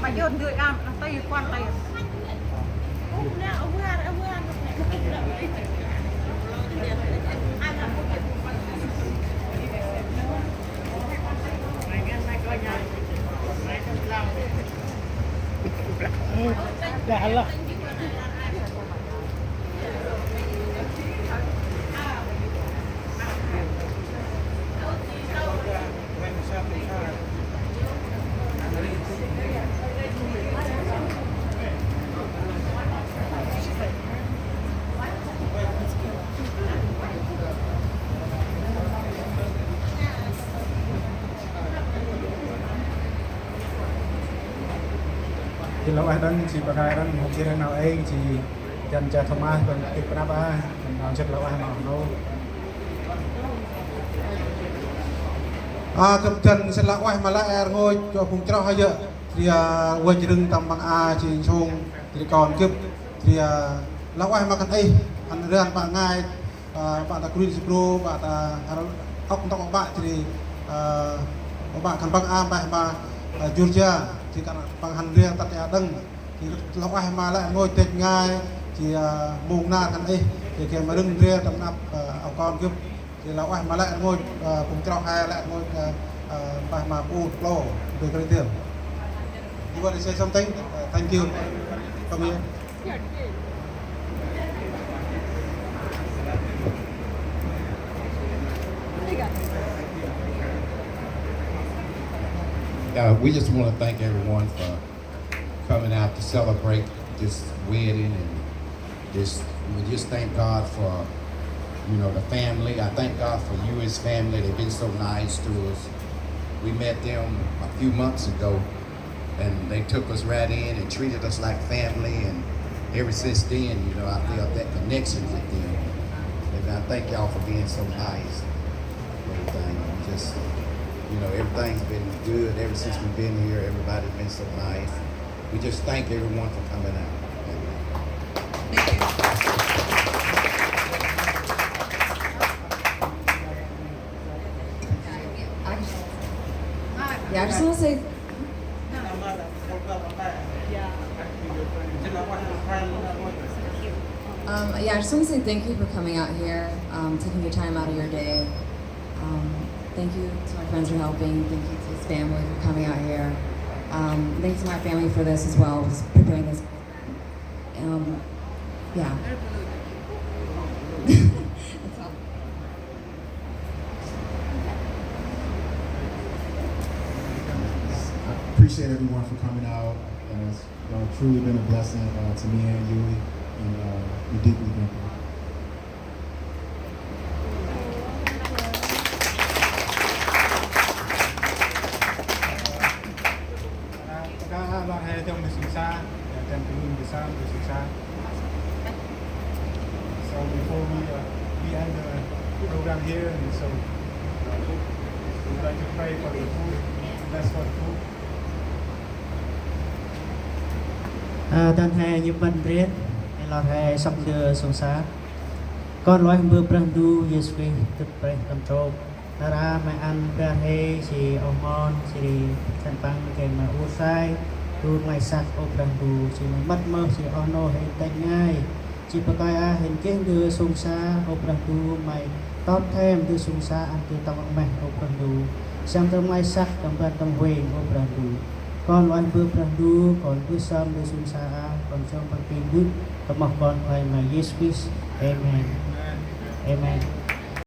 mà vô người ăn tay quan tay đã là thì lâu ai đang chỉ bật hai đang một cái nào ấy chỉ dành cho Thomas còn tiếp nắp á nó rất lâu ai mà nó cầm chân sẽ là oai mà lại ngồi cho cùng trao hai giờ thì quay chỉ đừng tầm bằng chỉ xong thì còn kịp thì là oai mà cần ấy anh riêng bạn ngay bạn đã kêu pro bạn đã học công tác của bạn thì bạn cần bằng bạn mà Georgia thì các bằng hành riêng tại nhà đăng thì lúc ai mà lại ngồi tết ngay thì mùng na kan ấy thì cái mà đừng riêng tầm nắp ở con cướp thì lúc ai mà lại ngồi cùng trao hai lại ngồi bài mà u lo về cái tiền. You want to say something? Thank you. Come here. We just want to thank everyone for coming out to celebrate this wedding, and we just thank God for, you know, the family. I thank God for you as family. They've been so nice to us. We met them a few months ago, and they took us right in and treated us like family. And ever since then, you know, I felt that connection with them. And I thank y'all for being so nice. Everything, just. You know, everything's been good ever since we've been here. Everybody's been so nice. We just thank everyone for coming out. Yeah, I just want to say. I just want to say thank you for coming out here, taking your time out of your day. Thank you to my friends for helping. Thank you to his family for coming out here. Thanks to my family for this as well, just preparing this. Yeah. That's all. I appreciate everyone for coming out, and it's truly been a blessing to me and Yui, and we deeply thank you. So before we end the program here, and so we'd like to pray for the food, bless for the food. Đơn hè như bên riết là hè sắp đưa xuống xa con loài mưa prang du Giêsu tức prang control ra mẹ ăn ra hè chỉ ông mon chỉ thành băng cái mà u sai tu mai sạch ô prang du chỉ mất mơ chỉ ono hay tay ngay chỉ bậc ai hình kiến đưa xuống xa ô prang du mày top thêm đưa xuống xa ăn từ tông mẹ ô prang du sang tâm mai sạch tâm ban tâm huyền ô prang du con loan bơ prang du còn bơ sam đưa xuống xa còn trong bằng tin đức tâm mọc con hoài mà Jesus Christ Amen Amen